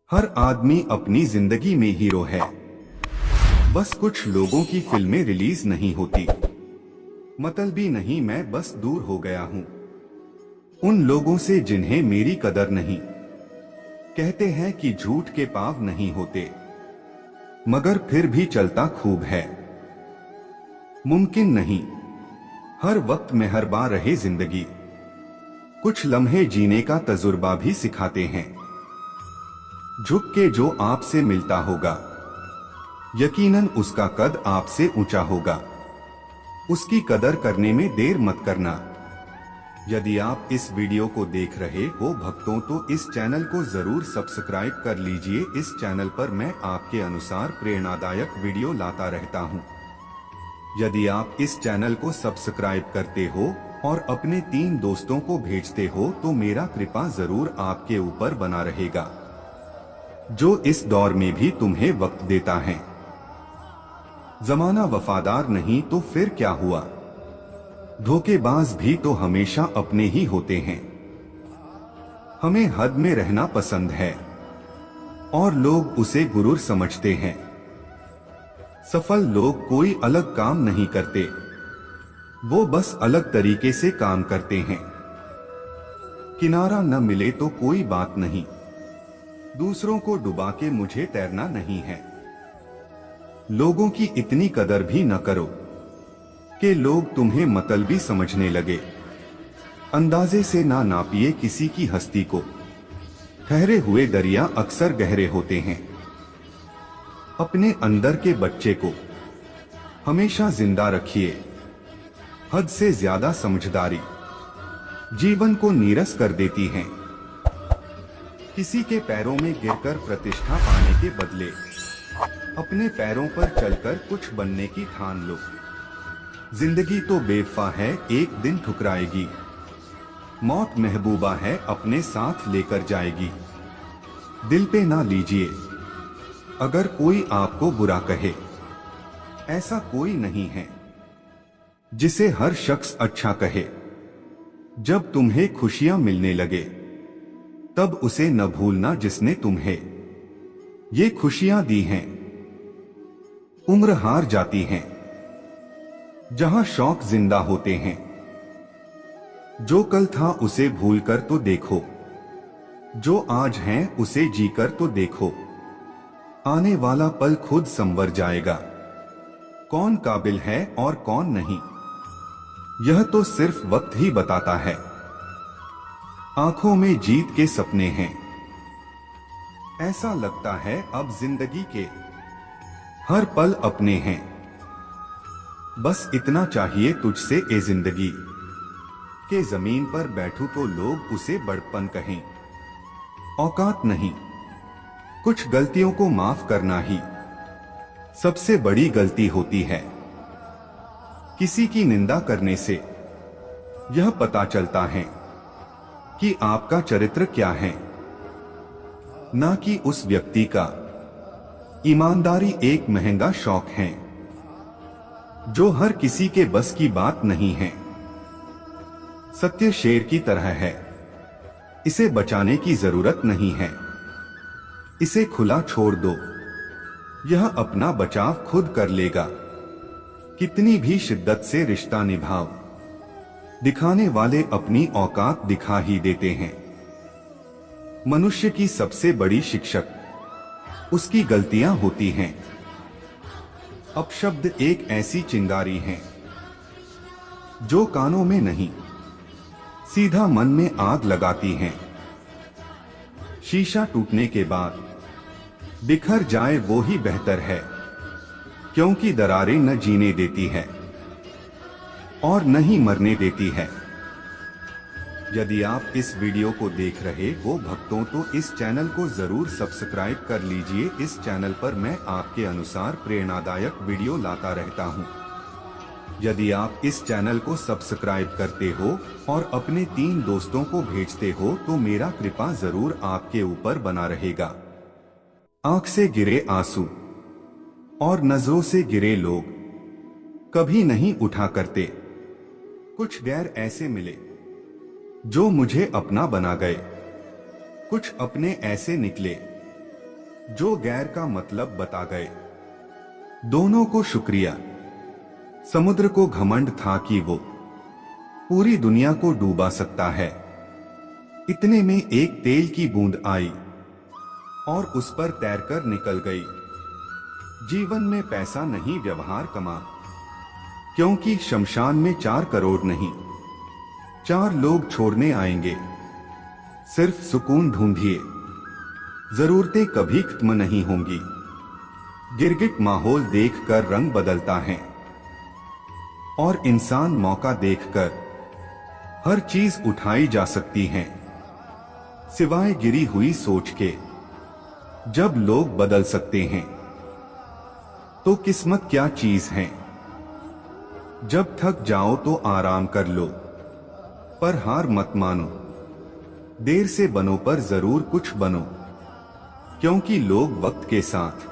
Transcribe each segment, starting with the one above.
हर आदमी अपनी जिंदगी में हीरो है। बस कुछ लोगों की फिल्में रिलीज नहीं होती। मतलबी नहीं, मैं बस दूर हो गया हूँ उन लोगों से जिन्हें मेरी कदर नहीं। कहते हैं कि झूठ के पाँव नहीं होते, मगर फिर भी चलता खूब है। मुमकिन नहीं हर वक्त मेहरबान रहे जिंदगी, कुछ लम्हे जीने का तजुर्बा भी सिखाते हैं। झुक के जो आपसे मिलता होगा, यकीनन उसका कद आपसे ऊंचा होगा। उसकी कदर करने में देर मत करना। यदि आप इस वीडियो को देख रहे हो भक्तों, तो इस चैनल को जरूर सब्सक्राइब कर लीजिए। इस चैनल पर मैं आपके अनुसार प्रेरणादायक वीडियो लाता रहता हूं। यदि आप इस चैनल को सब्सक्राइब करते हो और अपने 3 दोस्तों को भेजते हो, तो मेरा कृपा जरूर आपके ऊपर बना रहेगा, जो इस दौर में भी तुम्हें वक्त देता है। जमाना वफादार नहीं तो फिर क्या हुआ? धोखेबाज भी तो हमेशा अपने ही होते हैं। हमें हद में रहना पसंद है और लोग उसे गुरूर समझते हैं। सफल लोग कोई अलग काम नहीं करते, वो बस अलग तरीके से काम करते हैं। किनारा न मिले तो कोई बात नहीं, दूसरों को डुबा के मुझे तैरना नहीं है। लोगों की इतनी कदर भी न करो कि लोग तुम्हें मतलबी समझने लगे। अंदाजे से ना नापिए किसी की हस्ती को, ठहरे हुए दरिया अक्सर गहरे होते हैं। अपने अंदर के बच्चे को हमेशा जिंदा रखिए। हद से ज्यादा समझदारी जीवन को नीरस कर देती है। किसी के पैरों में गिरकर प्रतिष्ठा पाने के बदले अपने पैरों पर चलकर कुछ बनने की ठान लो। जिंदगी तो बेवफा है, एक दिन ठुकराएगी। मौत महबूबा है, अपने साथ लेकर जाएगी। दिल पे ना लीजिए अगर कोई आपको बुरा कहे। ऐसा कोई नहीं है जिसे हर शख्स अच्छा कहे। जब तुम्हें खुशियां मिलने लगे, तब उसे न भूलना जिसने तुम्हें ये खुशियां दी हैं। उम्र हार जाती हैं जहां शौक जिंदा होते हैं। जो कल था उसे भूलकर तो देखो, जो आज है उसे जीकर तो देखो। आने वाला पल खुद संवर जाएगा, कौन काबिल है और कौन नहीं, यह तो सिर्फ वक्त ही बताता है। आंखों में जीत के सपने हैं, ऐसा लगता है अब जिंदगी के हर पल अपने हैं। बस इतना चाहिए तुझसे ए जिंदगी, के जमीन पर बैठूं तो लोग उसे बड़पन कहें। औकात नहीं, कुछ गलतियों को माफ करना ही सबसे बड़ी गलती होती है। किसी की निंदा करने से यह पता चलता है कि आपका चरित्र क्या है, ना कि उस व्यक्ति का। ईमानदारी एक महंगा शौक है जो हर किसी के बस की बात नहीं है। सत्य शेर की तरह है, इसे बचाने की जरूरत नहीं है। इसे खुला छोड़ दो, यह अपना बचाव खुद कर लेगा। कितनी भी शिद्दत से रिश्ता निभाओ, दिखाने वाले अपनी औकात दिखा ही देते हैं। मनुष्य की सबसे बड़ी शिक्षक उसकी गलतियां होती हैं। अपशब्द एक ऐसी चिंगारी है जो कानों में नहीं, सीधा मन में आग लगाती है। शीशा टूटने के बाद बिखर जाए वो ही बेहतर है, क्योंकि दरारें न जीने देती है और न ही मरने देती है। यदि आप इस वीडियो को देख रहे हो भक्तों, तो इस चैनल को जरूर सब्सक्राइब कर लीजिए। इस चैनल पर मैं आपके अनुसार प्रेरणादायक वीडियो लाता रहता हूं। यदि आप इस चैनल को सब्सक्राइब करते हो और अपने 3 दोस्तों को भेजते हो, तो मेरा कृपा जरूर आपके ऊपर बना रहेगा। आंख से गिरे आंसू और नजरों से गिरे लोग कभी नहीं उठा करते। कुछ गैर ऐसे मिले जो मुझे अपना बना गए, कुछ अपने ऐसे निकले जो गैर का मतलब बता गए। दोनों को शुक्रिया। समुद्र को घमंड था कि वो पूरी दुनिया को डूबा सकता है। इतने में एक तेल की बूंद आई और उस पर तैरकर निकल गई। जीवन में पैसा नहीं, व्यवहार कमा, क्योंकि शमशान में 4 करोड़ नहीं 4 लोग छोड़ने आएंगे। सिर्फ सुकून ढूंढिए, जरूरतें कभी खत्म नहीं होंगी। गिरगिट माहौल देखकर रंग बदलता है और इंसान मौका देखकर हर चीज उठाई जा सकती है, सिवाय गिरी हुई सोच के। जब लोग बदल सकते हैं तो किस्मत क्या चीज है। जब थक जाओ तो आराम कर लो, पर हार मत मानो। देर से बनो पर जरूर कुछ बनो, क्योंकि लोग वक्त के साथ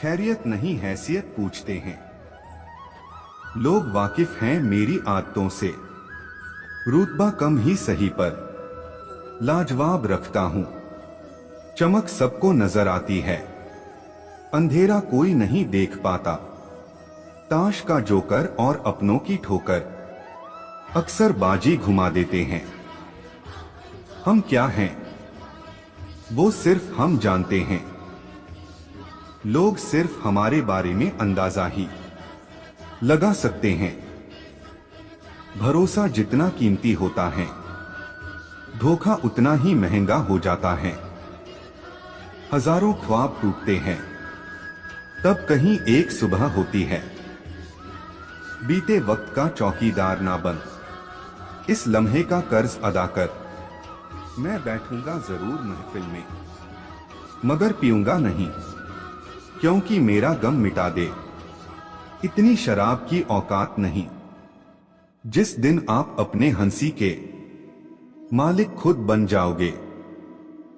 खैरियत नहीं हैसियत पूछते हैं। लोग वाकिफ हैं मेरी आदतों से, रुतबा कम ही सही पर लाजवाब रखता हूं। चमक सबको नजर आती है, अंधेरा कोई नहीं देख पाता। ताश का जोकर और अपनों की ठोकर अक्सर बाजी घुमा देते हैं। हम क्या हैं वो सिर्फ हम जानते हैं। लोग सिर्फ हमारे बारे में अंदाजा ही लगा सकते हैं। भरोसा जितना कीमती होता है, धोखा उतना ही महंगा हो जाता है। हजारों ख्वाब टूटते हैं, तब कहीं एक सुबह होती है। बीते वक्त का चौकीदार ना बन, इस लम्हे का कर्ज अदा कर। मैं बैठूंगा जरूर महफिल में, मगर पीऊंगा नहीं, क्योंकि मेरा गम मिटा दे। इतनी शराब की औकात नहीं। जिस दिन आप अपने हंसी के मालिक खुद बन जाओगे,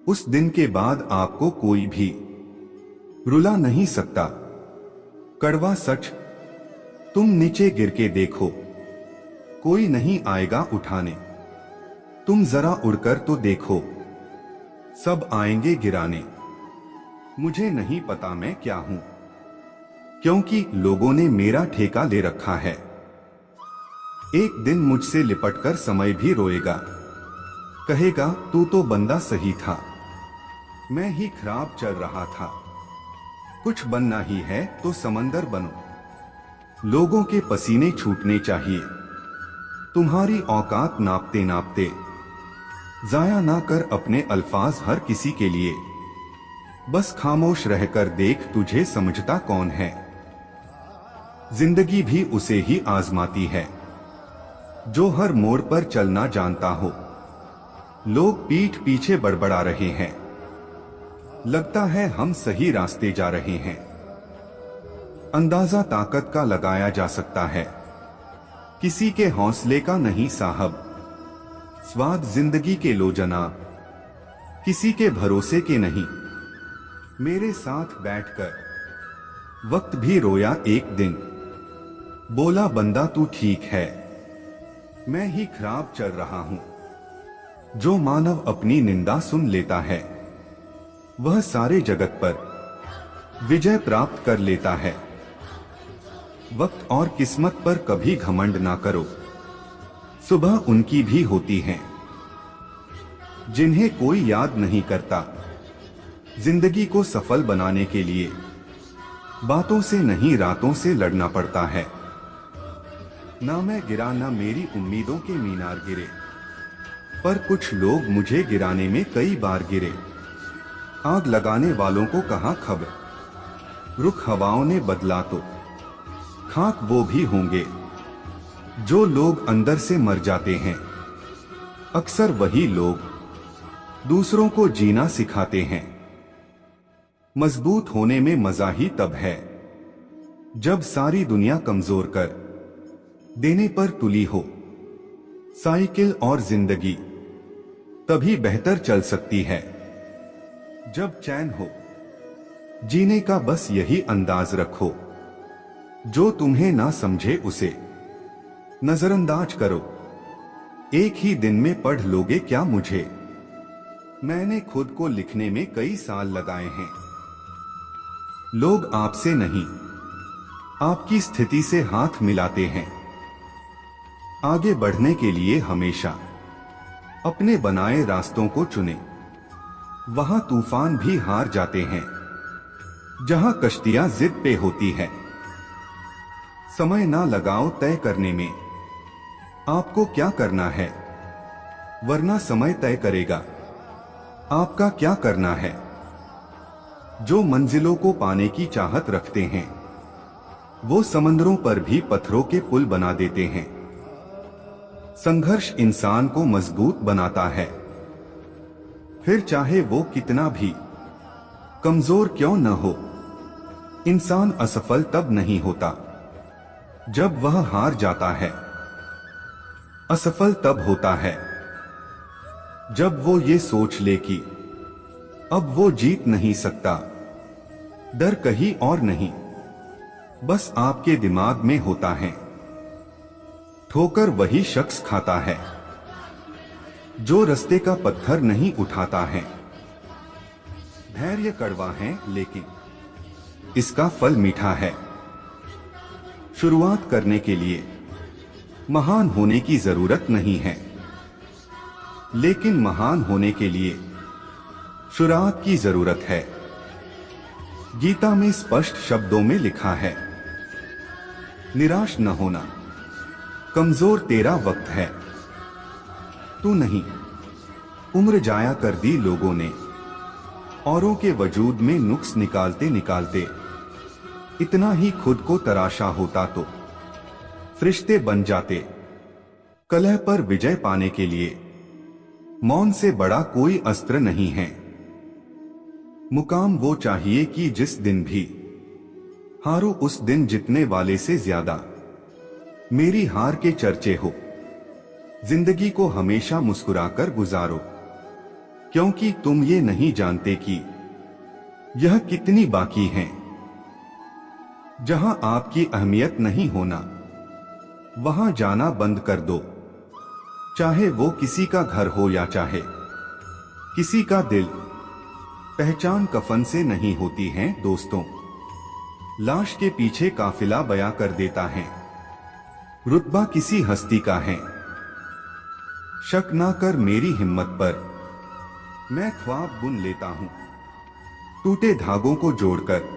उस दिन के बाद आपको कोई भी रुला नहीं सकता। कड़वा सच, तुम नीचे गिर के देखो, कोई नहीं आएगा उठाने। तुम जरा उड़कर तो देखो, सब आएंगे गिराने। मुझे नहीं पता मैं क्या हूं, क्योंकि लोगों ने मेरा ठेका ले रखा है। एक दिन मुझसे लिपटकर समय भी रोएगा, कहेगा तू तो बंदा सही था, मैं ही खराब चल रहा था। कुछ बनना ही है तो समंदर बनो। लोगों के पसीने छूटने चाहिए, तुम्हारी औकात नापते नापते। जाया ना कर अपने अल्फाज हर किसी के लिए, बस खामोश रहकर देख तुझे समझता कौन है। जिंदगी भी उसे ही आजमाती है जो हर मोड़ पर चलना जानता हो। लोग पीठ पीछे बड़बड़ा रहे हैं, लगता है हम सही रास्ते जा रहे हैं। अंदाजा ताकत का लगाया जा सकता है, किसी के हौसले का नहीं साहब। स्वाद जिंदगी के लो जनाब, किसी के भरोसे के नहीं। मेरे साथ बैठकर वक्त भी रोया एक दिन, बोला बंदा तू ठीक है, मैं ही खराब चल रहा हूं। जो मानव अपनी निंदा सुन लेता है, वह सारे जगत पर विजय प्राप्त कर लेता है। वक्त और किस्मत पर कभी घमंड ना करो, सुबह उनकी भी होती है जिन्हें कोई याद नहीं करता। जिंदगी को सफल बनाने के लिए बातों से नहीं रातों से लड़ना पड़ता है। ना मैं गिरा ना मेरी उम्मीदों के मीनार गिरे, पर कुछ लोग मुझे गिराने में कई बार गिरे। आग लगाने वालों को कहां खबर, रुख हवाओं ने बदला तो खाक वो भी होंगे। जो लोग अंदर से मर जाते हैं, अक्सर वही लोग दूसरों को जीना सिखाते हैं। मजबूत होने में मजा ही तब है जब सारी दुनिया कमजोर कर देने पर तुली हो। साइकिल और जिंदगी तभी बेहतर चल सकती है जब चैन हो। जीने का बस यही अंदाज रखो, जो तुम्हें ना समझे उसे नजरअंदाज करो। एक ही दिन में पढ़ लोगे क्या मुझे, मैंने खुद को लिखने में कई साल लगाए हैं। लोग आपसे नहीं, आपकी स्थिति से हाथ मिलाते हैं। आगे बढ़ने के लिए हमेशा अपने बनाए रास्तों को चुनें। वहां तूफान भी हार जाते हैं जहां कश्तियां जिद पे होती है। समय ना लगाओ तय करने में आपको क्या करना है, वरना समय तय करेगा आपका क्या करना है। जो मंजिलों को पाने की चाहत रखते हैं वो समंदरों पर भी पत्थरों के पुल बना देते हैं। संघर्ष इंसान को मजबूत बनाता है, फिर चाहे वो कितना भी कमजोर क्यों न हो। इंसान असफल तब नहीं होता जब वह हार जाता है, असफल तब होता है जब वो ये सोच ले कि अब वो जीत नहीं सकता। डर कहीं और नहीं, बस आपके दिमाग में होता है। ठोकर वही शख्स खाता है जो रास्ते का पत्थर नहीं उठाता है। धैर्य कड़वा है लेकिन इसका फल मीठा है। शुरुआत करने के लिए महान होने की जरूरत नहीं है, लेकिन महान होने के लिए शुरुआत की जरूरत है। गीता में स्पष्ट शब्दों में लिखा है, निराश न होना, कमजोर तेरा वक्त है, तू नहीं। उम्र जाया कर दी लोगों ने औरों के वजूद में नुक्स निकालते निकालते। इतना ही खुद को तराशा होता तो फरिश्ते बन जाते। कलह पर विजय पाने के लिए मौन से बड़ा कोई अस्त्र नहीं है। मुकाम वो चाहिए कि जिस दिन भी हारो उस दिन जीतने वाले से ज्यादा मेरी हार के चर्चे हो। जिंदगी को हमेशा मुस्कुराकर गुजारो, क्योंकि तुम ये नहीं जानते कि यह कितनी बाकी है। जहां आपकी अहमियत नहीं होना वहां जाना बंद कर दो, चाहे वो किसी का घर हो या चाहे किसी का दिल। पहचान कफन से नहीं होती है दोस्तों, लाश के पीछे काफिला बयां कर देता है। रुतबा किसी हस्ती का है, शक ना कर मेरी हिम्मत पर, मैं ख्वाब बुन लेता हूं टूटे धागों को जोड़कर।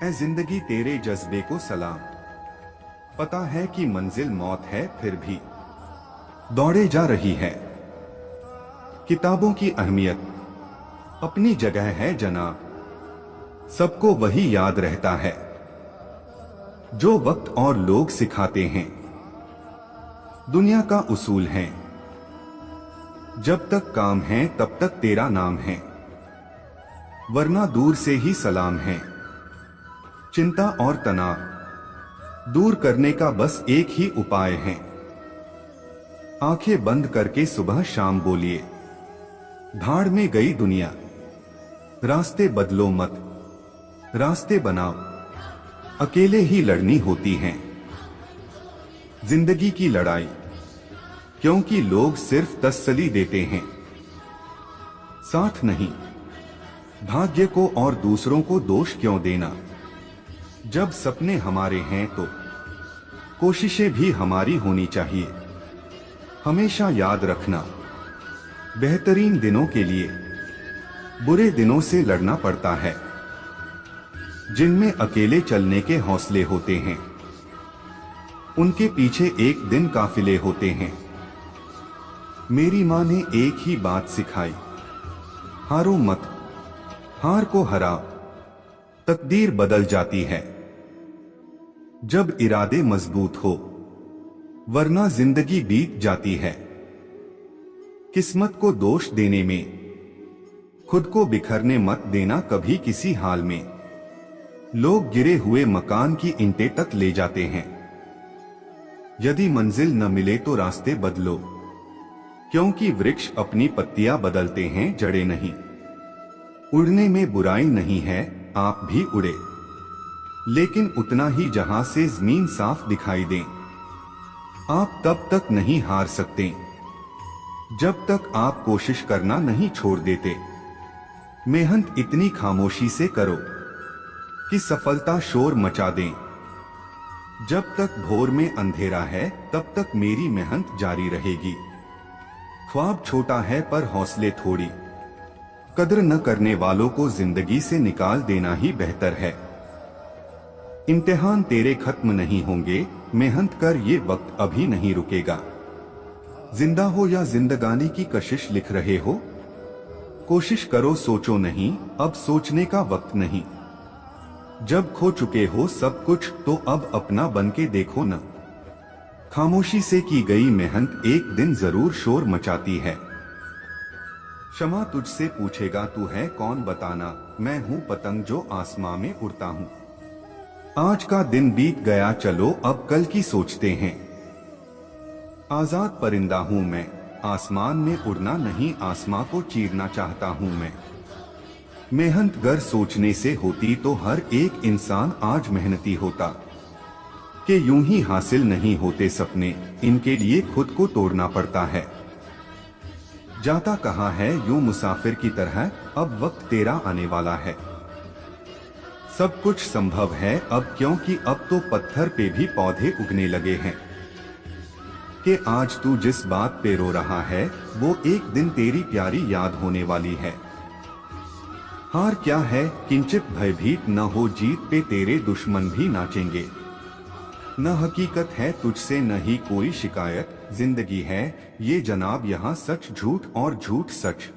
ऐ जिंदगी तेरे जज्बे को सलाम, पता है कि मंजिल मौत है फिर भी दौड़े जा रही है। किताबों की अहमियत अपनी जगह है जनाब, सबको वही याद रहता है जो वक्त और लोग सिखाते हैं। दुनिया का उसूल है, जब तक काम है तब तक तेरा नाम है, वरना दूर से ही सलाम है। चिंता और तनाव दूर करने का बस एक ही उपाय है, आंखें बंद करके सुबह शाम बोलिए, भाड़ में गई दुनिया, रास्ते बदलो मत, रास्ते बनाओ। अकेले ही लड़नी होती है जिंदगी की लड़ाई, क्योंकि लोग सिर्फ तसल्ली देते हैं, साथ नहीं। भाग्य को और दूसरों को दोष क्यों देना, जब सपने हमारे हैं तो कोशिशें भी हमारी होनी चाहिए। हमेशा याद रखना, बेहतरीन दिनों के लिए बुरे दिनों से लड़ना पड़ता है, जिनमें अकेले चलने के हौसले होते हैं उनके पीछे एक दिन काफिले होते हैं। मेरी माँ ने एक ही बात सिखाई, हारो मत, हार को हराओ, तकदीर बदल जाती है जब इरादे मजबूत हो, वरना जिंदगी बीत जाती है। किस्मत को दोष देने में खुद को बिखरने मत देना कभी किसी हाल में। लोग गिरे हुए मकान की ईंटें तक ले जाते हैं, यदि मंजिल न मिले तो रास्ते बदलो, क्योंकि वृक्ष अपनी पत्तियां बदलते हैं, जड़ें नहीं। उड़ने में बुराई नहीं है, आप भी उड़े, लेकिन उतना ही जहां से जमीन साफ दिखाई दे। आप तब तक नहीं हार सकते जब तक आप कोशिश करना नहीं छोड़ देते। मेहनत इतनी खामोशी से करो कि सफलता शोर मचा दें। जब तक भोर में अंधेरा है तब तक मेरी मेहनत जारी रहेगी। ख्वाब छोटा है पर हौसले थोड़ी, कद्र न करने वालों को जिंदगी से निकाल देना ही बेहतर है। इम्तिहान तेरे खत्म नहीं होंगे, मेहनत कर, ये वक्त अभी नहीं रुकेगा। जिंदा हो या जिंदगानी की कशिश लिख रहे हो, कोशिश करो, सोचो नहीं, अब सोचने का वक्त नहीं। जब खो चुके हो सब कुछ तो अब अपना बन के देखो न। खामोशी से की गई मेहनत एक दिन जरूर शोर मचाती है। क्षमा तुझसे पूछेगा तू है कौन बताना, मैं हूँ पतंग जो आसमां में उड़ता हूँ। आज का दिन बीत गया, चलो अब कल की सोचते हैं। आजाद परिंदा हूँ मैं, आसमान में उड़ना नहीं, आसमां को चीरना चाहता हूँ मैं। मेहनत गर सोचने से होती तो हर एक इंसान आज मेहनती होता। कि यूं ही हासिल नहीं होते सपने, इनके लिए खुद को तोड़ना पड़ता है। जाता कहाँ है यूं मुसाफिर की तरह, अब वक्त तेरा आने वाला है। सब कुछ संभव है अब, क्योंकि अब तो पत्थर पे भी पौधे उगने लगे हैं। कि आज तू जिस बात पे रो रहा है वो एक दिन तेरी प्यारी याद होने वाली है। हार क्या है, किंचित भयभीत न हो, जीत पे तेरे दुश्मन भी नाचेंगे। न हकीकत है तुझसे न ही कोई शिकायत, जिंदगी है ये जनाब यहाँ सच झूठ और झूठ सच।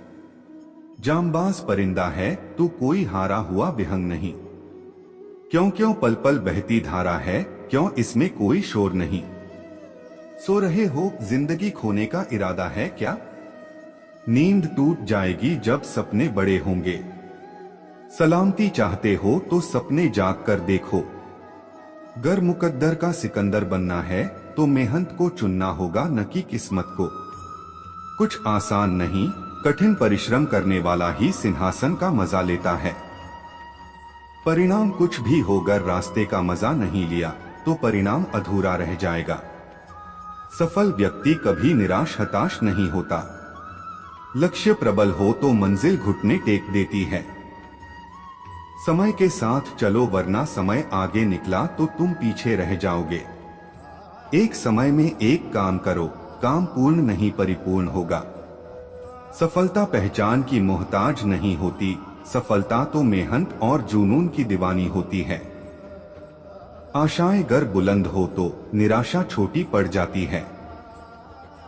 जांबाज परिंदा है तू, कोई हारा हुआ विहंग नहीं। क्यों क्यों पल पल बहती धारा है, क्यों इसमें कोई शोर नहीं। सो रहे हो, जिंदगी खोने का इरादा है क्या? नींद टूट जाएगी जब सपने बड़े होंगे। सलामती चाहते हो तो सपने जाग कर देखो। गर मुकद्दर का सिकंदर बनना है तो मेहनत को चुनना होगा, न कि किस्मत को। कुछ आसान नहीं, कठिन परिश्रम करने वाला ही सिंहासन का मजा लेता है। परिणाम कुछ भी हो, गर रास्ते का मजा नहीं लिया तो परिणाम अधूरा रह जाएगा। सफल व्यक्ति कभी निराश हताश नहीं होता। लक्ष्य प्रबल हो तो मंजिल घुटने टेक देती है। समय के साथ चलो, वरना समय आगे निकला तो तुम पीछे रह जाओगे। एक समय में एक काम करो, काम पूर्ण नहीं परिपूर्ण होगा। सफलता पहचान की मोहताज नहीं होती, सफलता तो मेहनत और जुनून की दीवानी होती है। आशाएं गर बुलंद हो तो निराशा छोटी पड़ जाती है।